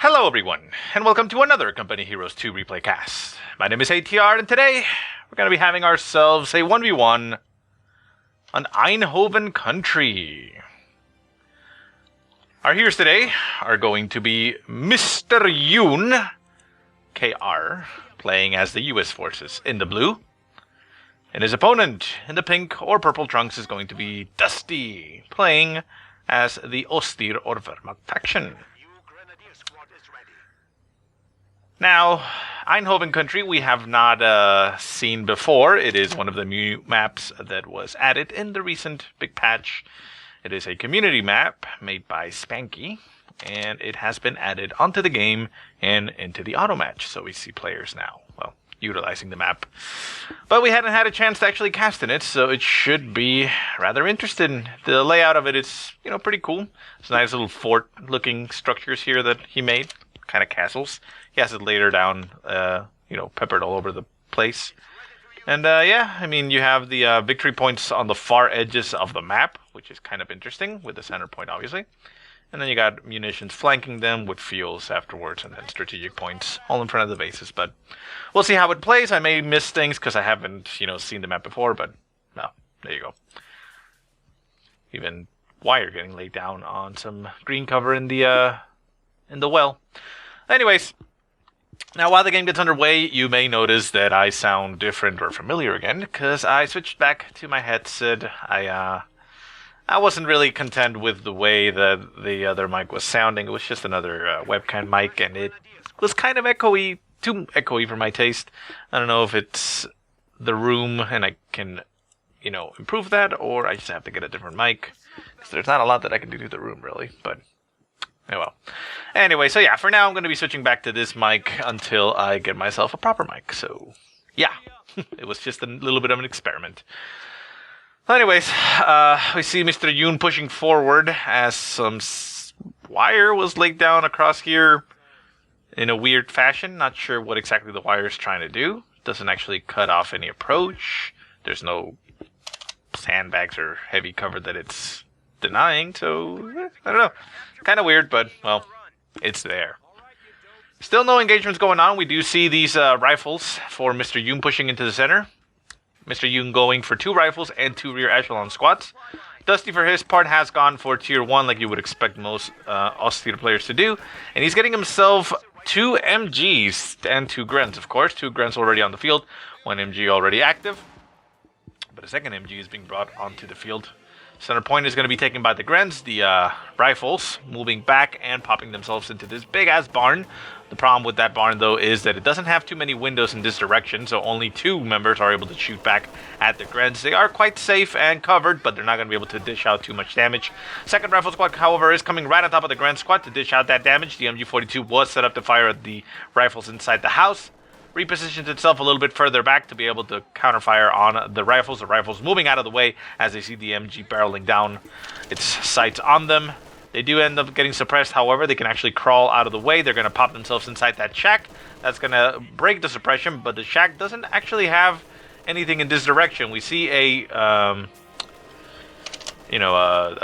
Hello everyone, and welcome to another Company Heroes 2 replay cast. My name is ATR, and today we're going to be having ourselves a 1v1 on Einhoven Country. Our heroes today are going to be Mr. Yoon, KR, playing as the US forces in the blue. And his opponent in the pink or purple trunks is going to be Dusty, playing as the Ostir or Wehrmacht faction. Now, Einhoven Country we have not seen before. It is one of the new maps that was added in the recent big patch. It is a community map made by Spanky, and it has been added onto the game and into the auto match. So we see players now, well, utilizing the map. But we hadn't had a chance to actually cast in it, so it should be rather interesting. The layout of it is, pretty cool. It's nice little fort-looking structures here that he made, kind of castles. He has it later down, peppered all over the place. And, you have the victory points on the far edges of the map, which is kind of interesting, with the center point, obviously. And then you got munitions flanking them with fuels afterwards, and then strategic points all in front of the bases. But we'll see how it plays. I may miss things because I haven't, seen the map before, but no, there you go. Even wire getting laid down on some green cover in the well. Anyways, now while the game gets underway, you may notice that I sound different or familiar again, because I switched back to my headset. I wasn't really content with the way that the other mic was sounding. It was just another webcam mic, and it was kind of echoey, too echoey for my taste. I don't know if it's the room, and I can, improve that, or I just have to get a different mic, because there's not a lot that I can do to the room, really, but oh well. Anyway, so yeah, for now I'm going to be switching back to this mic until I get myself a proper mic. So, yeah, it was just a little bit of an experiment. Anyways, we see Mr. Yoon pushing forward as some wire was laid down across here in a weird fashion. Not sure what exactly the wire is trying to do. Doesn't actually cut off any approach. There's no sandbags or heavy cover that it's denying, so I don't know. Kind of weird, but, well, it's there. Still no engagements going on. We do see these rifles for Mr. Yoon pushing into the center. Mr. Yoon going for 2 rifles and 2 rear echelon squads. Dusty, for his part, has gone for tier 1 like you would expect most Ostir players to do. And he's getting himself 2 MGs and 2 Grens, of course. 2 Grens already on the field, 1 MG already active. But a second MG is being brought onto the field. Center point is going to be taken by the Grens, the rifles, moving back and popping themselves into this big-ass barn. The problem with that barn, though, is that it doesn't have too many windows in this direction, so only 2 members are able to shoot back at the Grens. They are quite safe and covered, but they're not going to be able to dish out too much damage. Second rifle squad, however, is coming right on top of the Gren squad to dish out that damage. The MG42 was set up to fire at the rifles inside the house. Repositions itself a little bit further back to be able to counterfire on the rifles. The rifles moving out of the way as they see the MG barreling down its sights on them. They do end up getting suppressed, however. They can actually crawl out of the way. They're going to pop themselves inside that shack. That's going to break the suppression, but the shack doesn't actually have anything in this direction. We see a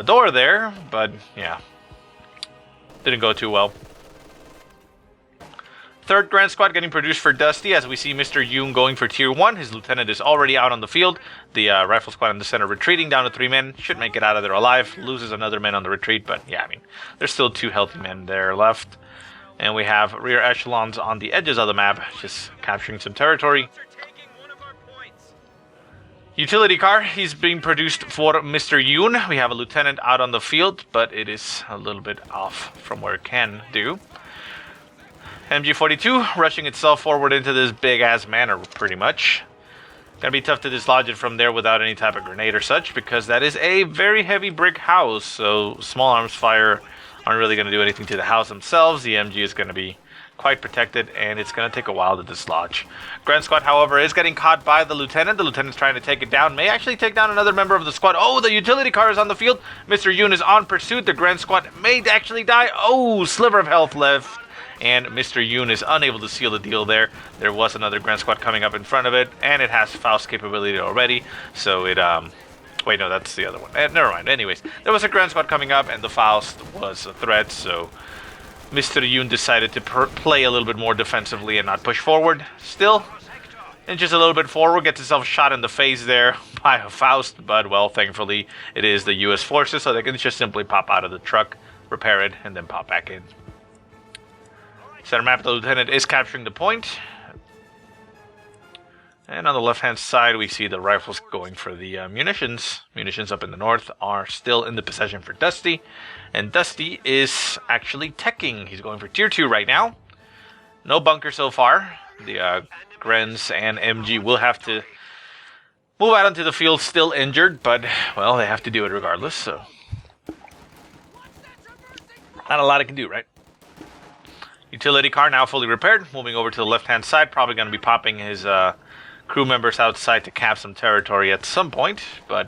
door there, but yeah, didn't go too well. Third Grand Squad getting produced for Dusty as we see Mr. Yoon going for tier 1. His lieutenant is already out on the field. The rifle squad in the center retreating down to 3 men. Should make it out of there alive. Loses another man on the retreat, but yeah, there's still 2 healthy men there left. And we have rear echelons on the edges of the map, just capturing some territory. Utility car, he's being produced for Mr. Yoon. We have a lieutenant out on the field, but it is a little bit off from where it can do. MG42 rushing itself forward into this big-ass manor, pretty much. Gonna be tough to dislodge it from there without any type of grenade or such, because that is a very heavy brick house, so small arms fire aren't really gonna do anything to the house themselves. The MG is gonna be quite protected, and it's gonna take a while to dislodge. Grand Squad, however, is getting caught by the lieutenant. The lieutenant's trying to take it down, may actually take down another member of the squad. Oh, the utility car is on the field. Mr. Yoon is on pursuit. The Grand Squad may actually die. Oh, sliver of health left. And Mr. Yoon is unable to seal the deal there. There was another Grand Squad coming up in front of it, and it has Faust capability already, so it, wait, no, that's the other one. Never mind. Anyways, there was a Grand Squad coming up, and the Faust was a threat, so Mr. Yoon decided to play a little bit more defensively and not push forward. Still, inches a little bit forward, gets himself shot in the face there by a Faust, but, well, thankfully, it is the U.S. forces, so they can just simply pop out of the truck, repair it, and then pop back in. Center map, the lieutenant is capturing the point. And on the left-hand side, we see the rifles going for the munitions. Munitions up in the north are still in the possession for Dusty. And Dusty is actually teching. He's going for Tier 2 right now. No bunker so far. The Grens and MG will have to move out onto the field still injured, but, well, they have to do it regardless, so. Not a lot it can do, right? Utility car now fully repaired. Moving over to the left-hand side. Probably going to be popping his crew members outside to cap some territory at some point, but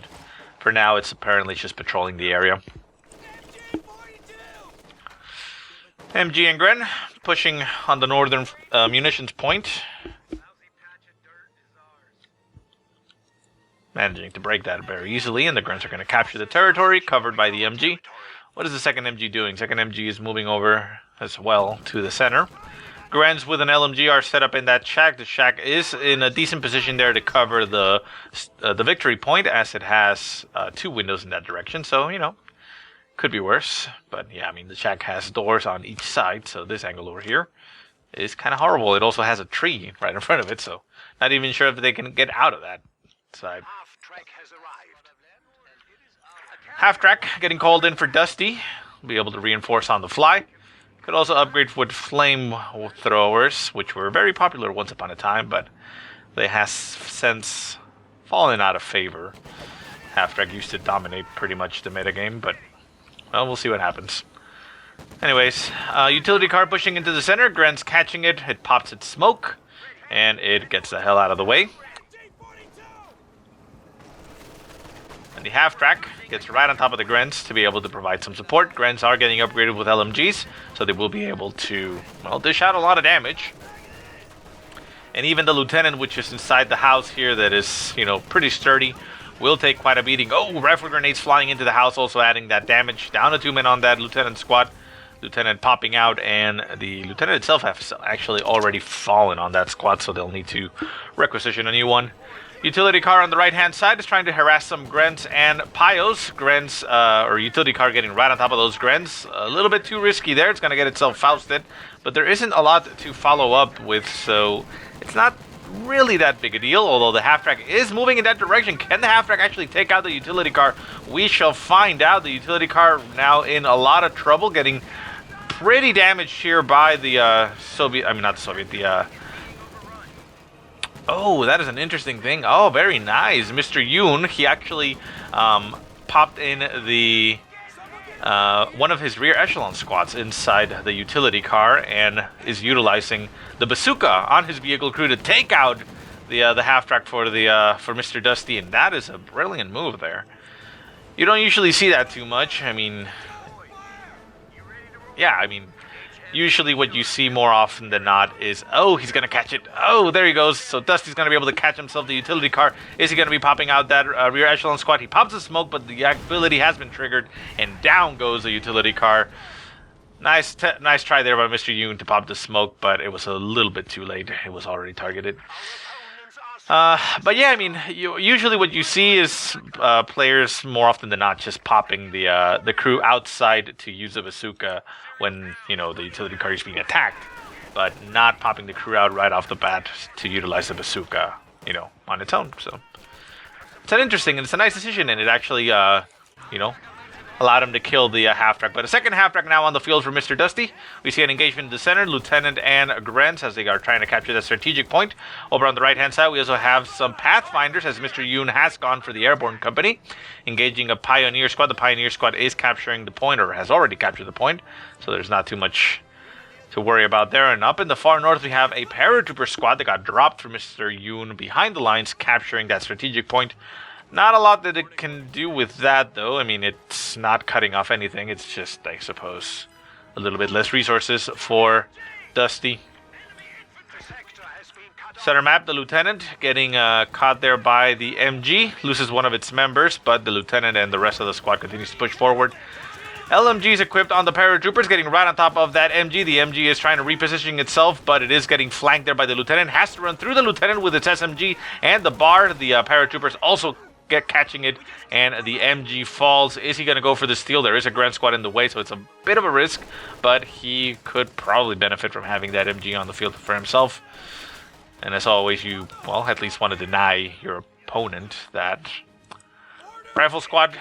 for now it's apparently just patrolling the area. MG and Gren pushing on the northern munitions point. Managing to break that very easily, and the Grens are going to capture the territory covered by the MG. What is the second MG doing? Second MG is moving over as well to the center. Grens with an LMG are set up in that shack. The shack is in a decent position there to cover the victory point, as it has 2 windows in that direction. So, you know, could be worse. But yeah, I mean, the shack has doors on each side, so this angle over here is kind of horrible. It also has a tree right in front of it, so not even sure if they can get out of that side. Half-track getting called in for Dusty. Be able to reinforce on the fly. Could also upgrade with flame throwers, which were very popular once upon a time, but they have since fallen out of favor. Half-track used to dominate pretty much the metagame, but, well, we'll see what happens. Anyways, utility car pushing into the center. Gren's catching it. It pops its smoke, and it gets the hell out of the way. And the half-track gets right on top of the Grens to be able to provide some support. Grens are getting upgraded with LMGs, so they will be able to, well, dish out a lot of damage. And even the lieutenant, which is inside the house here that is, you know, pretty sturdy, will take quite a beating. Oh, rifle grenades flying into the house, also adding that damage. Down to 2 men on that lieutenant squad. Lieutenant popping out, and the lieutenant itself has actually already fallen on that squad, so they'll need to requisition a new one. Utility car on the right-hand side is trying to harass some Grens and Pios. Grens, or utility car getting right on top of those Grens. A little bit too risky there. It's going to get itself Fausted. But there isn't a lot to follow up with, so it's not really that big a deal. Although the half-track is moving in that direction. Can the half-track actually take out the utility car? We shall find out. The utility car now in a lot of trouble, getting pretty damaged here by the Oh, that is an interesting thing. Oh, very nice. Mr. Yoon, he actually popped in the one of his rear echelon squads inside the utility car and is utilizing the bazooka on his vehicle crew to take out the half-track for Mr. Dusty, and that is a brilliant move there. You don't usually see that too much. I mean, yeah, I mean, usually what you see more often than not is, oh, he's going to catch it. Oh, there he goes. So Dusty's going to be able to catch himself the utility car. Is he going to be popping out that rear echelon squad? He pops the smoke, but the ability has been triggered, and down goes the utility car. Nice try there by Mr. Yoon to pop the smoke, but it was a little bit too late. It was already targeted. But yeah, I mean, usually what you see is players more often than not just popping the crew outside to use a bazooka when, you know, the utility car is being attacked, but not popping the crew out right off the bat to utilize the bazooka, you know, on its own. So it's an interesting and it's a nice decision, and it actually, you know, allowed him to kill the half-track. But a second half-track now on the field for Mr. Dusty. We see an engagement in the center, Lieutenant and Grens, as they are trying to capture that strategic point. Over on the right-hand side, we also have some Pathfinders, as Mr. Yoon has gone for the Airborne Company, engaging a Pioneer Squad. The Pioneer Squad is capturing the point, or has already captured the point, so there's not too much to worry about there. And up in the far north, we have a Paratrooper Squad that got dropped for Mr. Yoon behind the lines, capturing that strategic point. Not a lot that it can do with that, though. I mean, it's not cutting off anything. It's just, I suppose, a little bit less resources for Dusty. Center map, the lieutenant getting caught there by the MG. Loses one of its members, but the lieutenant and the rest of the squad continues to push forward. LMGs equipped on the paratroopers, getting right on top of that MG. The MG is trying to repositioning itself, but it is getting flanked there by the lieutenant. Has to run through the lieutenant with its SMG and the bar. The paratroopers also catching it, and the MG falls. Is he going to go for the steal? There is a Grand Squad in the way, so it's a bit of a risk, but he could probably benefit from having that MG on the field for himself. And as always, you, well, at least want to deny your opponent that. Rifle Squad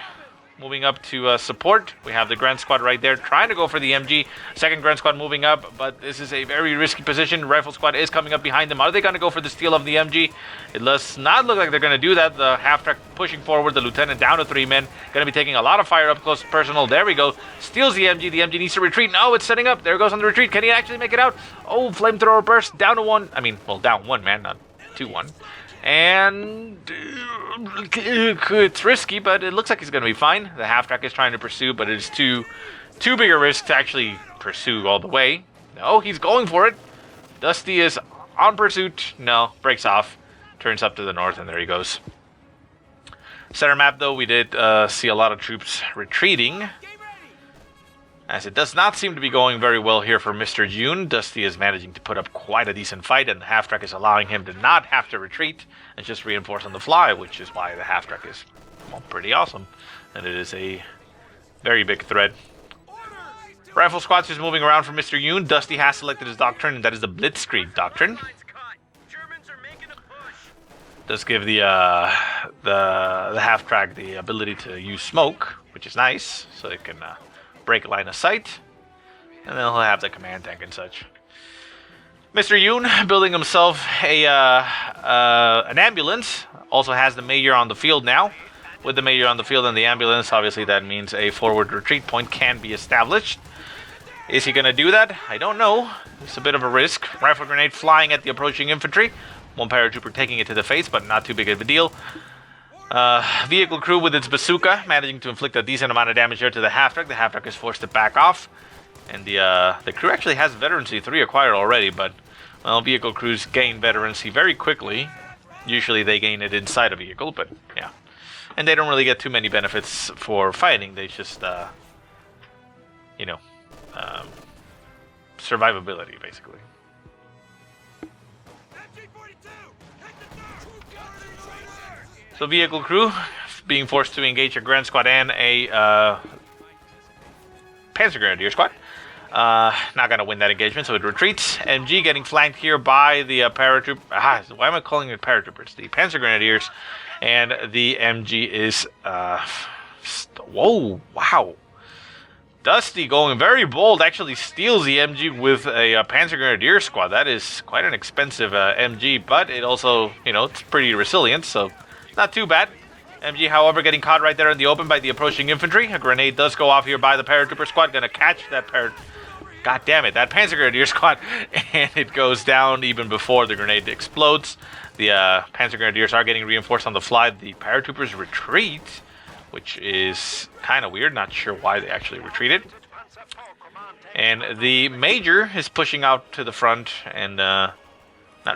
moving up to support. We have the Grand Squad right there trying to go for the MG. Second Grand Squad moving up, but this is a very risky position. Rifle Squad is coming up behind them. Are they going to go for the steal of the MG? It does not look like they're going to do that. The half-track pushing forward. The lieutenant down to 3 men. Going to be taking a lot of fire up close personal. There we go. Steals the MG. The MG needs to retreat. No, it's setting up. There it goes on the retreat. Can he actually make it out? Oh, flamethrower burst. Down to 1. I mean, well, down 1 man, not 2-1. And it's risky, but it looks like he's going to be fine. The half-track is trying to pursue, but it's too big a risk to actually pursue all the way. No, he's going for it. Dusty is on pursuit. No, breaks off. Turns up to the north, and there he goes. Center map, though, we did see a lot of troops retreating, as it does not seem to be going very well here for Mr. Yoon. Dusty is managing to put up quite a decent fight, and the half-track is allowing him to not have to retreat and just reinforce on the fly, which is why the half-track is, well, pretty awesome. And it is a very big threat. Rifle Squad's just moving around for Mr. Yoon. Dusty has selected his Doctrine, and that is the Blitzkrieg Doctrine. Does give the half-track the ability to use smoke, which is nice, so it can break line of sight, and then he'll have the command tank and such. Mr. Yoon building himself an ambulance. Also has the Major on the field now. With the Major on the field and the ambulance, obviously that means a forward retreat point can be established. Is he going to do that? I don't know. It's a bit of a risk. Rifle grenade flying at the approaching infantry. One paratrooper taking it to the face, but not too big of a deal. Vehicle crew with its bazooka managing to inflict a decent amount of damage here to the half-track. The half-track is forced to back off. And the crew actually has veterancy 3 acquired already, but, well, vehicle crews gain veterancy very quickly. Usually they gain it inside a vehicle, but, yeah. And they don't really get too many benefits for fighting. They just, survivability, basically. So vehicle crew being forced to engage a Grand Squad and a Panzer Grenadier Squad. Not going to win that engagement, so it retreats. MG getting flanked here by the paratroop. Why am I calling it paratroopers? The Panzer Grenadiers. And the MG is... whoa, wow. Dusty going very bold, actually steals the MG with a Panzer Grenadier Squad. That is quite an expensive MG, but it also, it's pretty resilient, so... not too bad. MG, however, getting caught right there in the open by the approaching infantry. A grenade does go off here by the paratrooper squad. Gonna catch that God damn it, that Panzer Grenadier squad. And it goes down even before the grenade explodes. The Panzer Grenadiers are getting reinforced on the fly. The paratroopers retreat, which is kind of weird. Not sure why they actually retreated. And the Major is pushing out to the front and not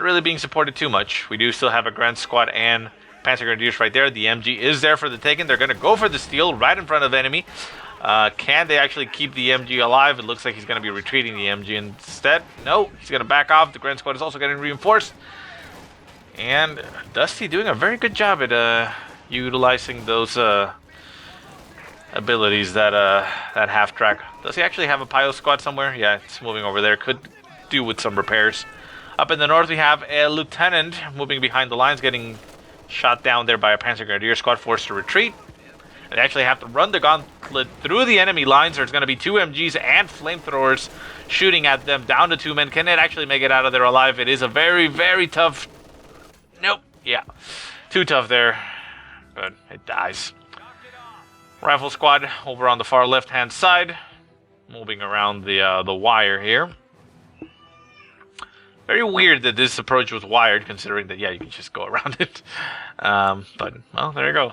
really being supported too much. We do still have a Grand Squad and Panzer Grenadiers right there. The MG is there for the taking. They're going to go for the steal right in front of the enemy. Can they actually keep the MG alive? It looks like he's going to be retreating the MG instead. No, he's going to back off. The Grand Squad is also getting reinforced. And Dusty doing a very good job at utilizing those abilities that that half-track. Does he actually have a Pio Squad somewhere? Yeah, it's moving over there. Could do with some repairs. Up in the north, we have a lieutenant moving behind the lines, getting shot down there by a Panzer Grenadier Squad, forced to retreat. They actually have to run the gauntlet through the enemy lines. There's going to be 2 MGs and flamethrowers shooting at them. Down to 2 men. Can it actually make it out of there alive? It is a very, very tough... Nope. Yeah. Too tough there. But it dies. Rifle squad over on the far left-hand side. Moving around the wire here. Very weird that this approach was wired, considering that, yeah, you can just go around it. But, well, there you go.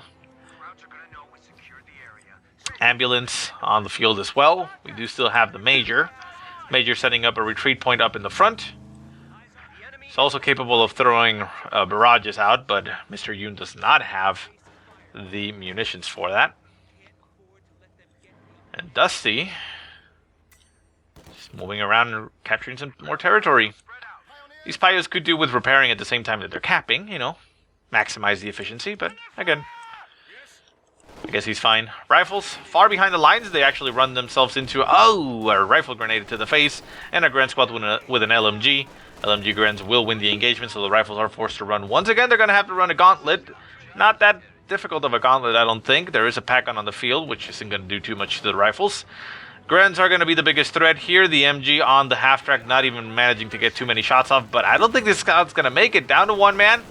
Ambulance on the field as well. We do still have the Major. Major setting up a retreat point up in the front. It's also capable of throwing barrages out, but Mr. Yoon does not have the munitions for that. And Dusty just moving around and capturing some more territory. These Payos could do with repairing at the same time that they're capping, you know, maximize the efficiency, but again, I guess he's fine. Rifles, far behind the lines, they actually run themselves into, a rifle grenade to the face, and a Grand Squad with an LMG. LMG Grens will win the engagement, so the rifles are forced to run. Once again, they're going to have to run a gauntlet. Not that difficult of a gauntlet, I don't think. There is a pack on the field, which isn't going to do too much to the rifles. Grens are going to be the biggest threat here. The MG on the half-track, not even managing to get too many shots off, but I don't think this scout's going to make it. Down to one man.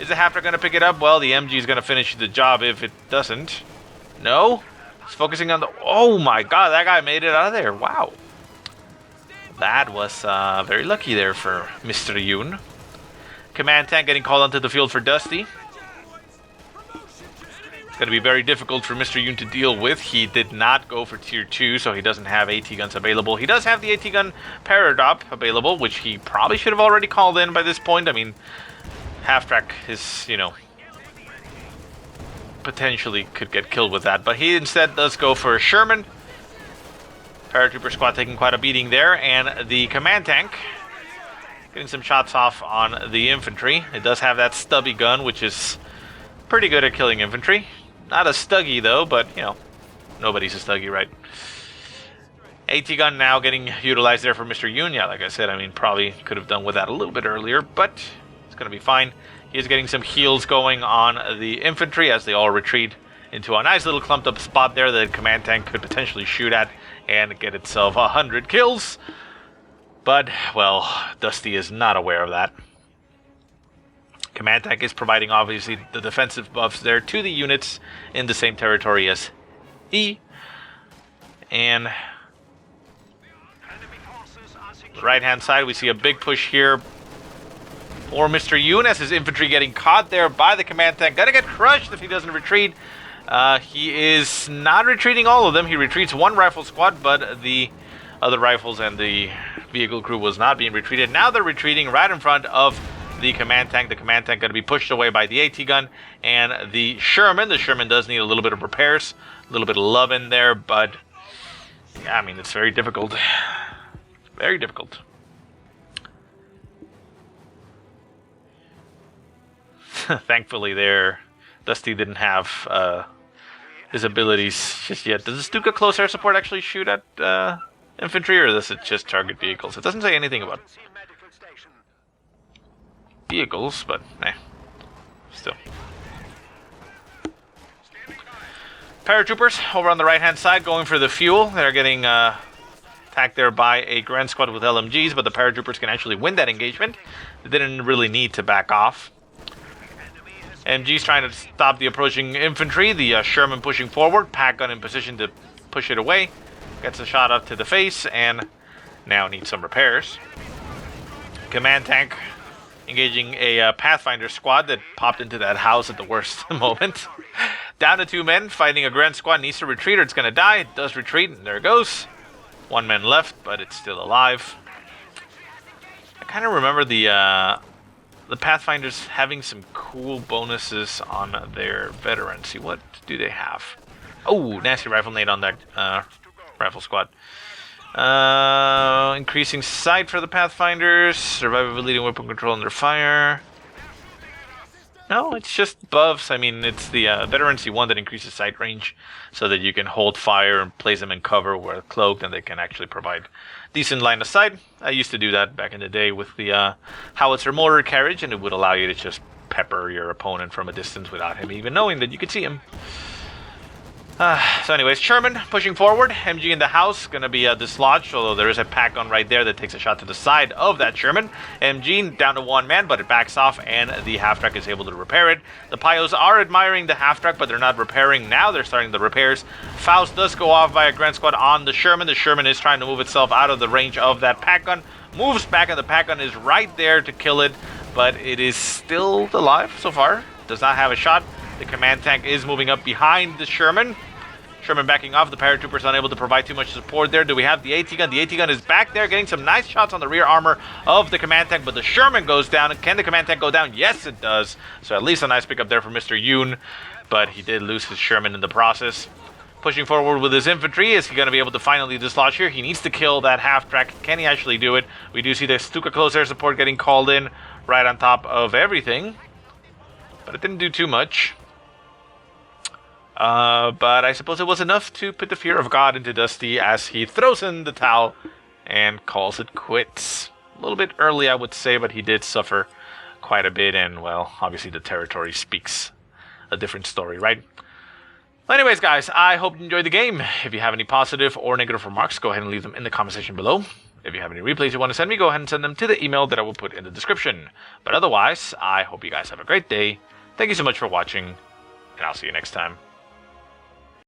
Is the half-track going to pick it up? Well, the MG is going to finish the job if it doesn't. No? It's focusing on the... Oh my god, that guy made it out of there. Wow. That was very lucky there for Mr. Yoon. Command tank getting called onto the field for Dusty. It's going to be very difficult for Mr. Yoon to deal with. He did not go for tier 2, so he doesn't have AT guns available. He does have the AT gun Paradop available, which he probably should have already called in by this point. I mean, half-track is, you know, potentially could get killed with that, but he instead does go for Sherman. Paratrooper squad taking quite a beating there, and the command tank getting some shots off on the infantry. It does have that stubby gun, which is pretty good at killing infantry. Not a stuggy though, but you know, nobody's a stuggy, right? AT gun now getting utilized there for Mr. Yoon. Yeah, like I said, I mean, probably could have done with that a little bit earlier, but it's going to be fine. He is getting some heals going on the infantry as they all retreat into a nice little clumped up spot there that the command tank could potentially shoot at and get itself 100 kills. But, well, Dusty is not aware of that. Command tank is providing, obviously, the defensive buffs there to the units in the same territory as he. And the right-hand side, we see a big push here for Mr. Yoon as his infantry getting caught there by the command tank. Gonna get crushed if he doesn't retreat. He is not retreating all of them. He retreats one rifle squad, but the other rifles and the vehicle crew was not being retreated. Now they're retreating right in front of the command tank. The command tank going to be pushed away by the AT gun and the Sherman. The Sherman does need a little bit of repairs, a little bit of love in there, but yeah, I mean, it's very difficult. Very difficult. Thankfully there, Dusty didn't have his abilities just yet. Does the Stuka close air support actually shoot at infantry, or does it just target vehicles? It doesn't say anything about vehicles, but still. Paratroopers over on the right-hand side going for the fuel. They're getting attacked there by a Grand Squad with LMGs, but the paratroopers can actually win that engagement. They didn't really need to back off. MG's trying to stop the approaching infantry. The Sherman pushing forward. Pack gun in position to push it away. Gets a shot up to the face and now needs some repairs. Command tank engaging a Pathfinder squad that popped into that house at the worst moment. Down to 2 men fighting a Grand Squad. Needs to retreat or it's going to die. It does retreat and there it goes. 1 man left, but it's still alive. I kind of remember the Pathfinders having some cool bonuses on their veterans. See, what do they have? Oh, nasty rifle nade on that rifle squad. Increasing sight for the Pathfinders. Survivability and weapon control under fire. No, it's just buffs. I mean, it's the veterancy one that increases sight range so that you can hold fire and place them in cover where cloaked and they can actually provide decent line of sight. I used to do that back in the day with the howitzer mortar carriage, and it would allow you to just pepper your opponent from a distance without him even knowing that you could see him. So anyways, Sherman pushing forward. MG in the house, going to be dislodged, although there is a pack gun right there that takes a shot to the side of that Sherman. MG down to 1 man, but it backs off, and the half-track is able to repair it. The Pyos are admiring the half-track, but they're not repairing. Now they're starting the repairs. Faust does go off by a Grand Squad on the Sherman. The Sherman is trying to move itself out of the range of that pack gun. Moves back, and the pack gun is right there to kill it, but it is still alive so far. Does not have a shot. The command tank is moving up behind the Sherman. Sherman backing off. The paratroopers unable to provide too much support there. Do we have the AT gun? The AT gun is back there getting some nice shots on the rear armor of the command tank, but the Sherman goes down. Can the command tank go down? Yes, it does. So at least a nice pickup there for Mr. Yoon, but he did lose his Sherman in the process. pushing forward with his infantry. Is he going to be able to finally dislodge here? He needs to kill that half-track. Can he actually do it? We do see the Stuka close air support getting called in right on top of everything. But it didn't do too much. But I suppose it was enough to put the fear of God into Dusty as he throws in the towel and calls it quits. A little bit early, I would say, but he did suffer quite a bit. And, well, obviously the territory speaks a different story, right? Well, anyways, guys, I hope you enjoyed the game. If you have any positive or negative remarks, go ahead and leave them in the comment section below. If you have any replays you want to send me, go ahead and send them to the email that I will put in the description. But otherwise, I hope you guys have a great day. Thank you so much for watching, and I'll see you next time.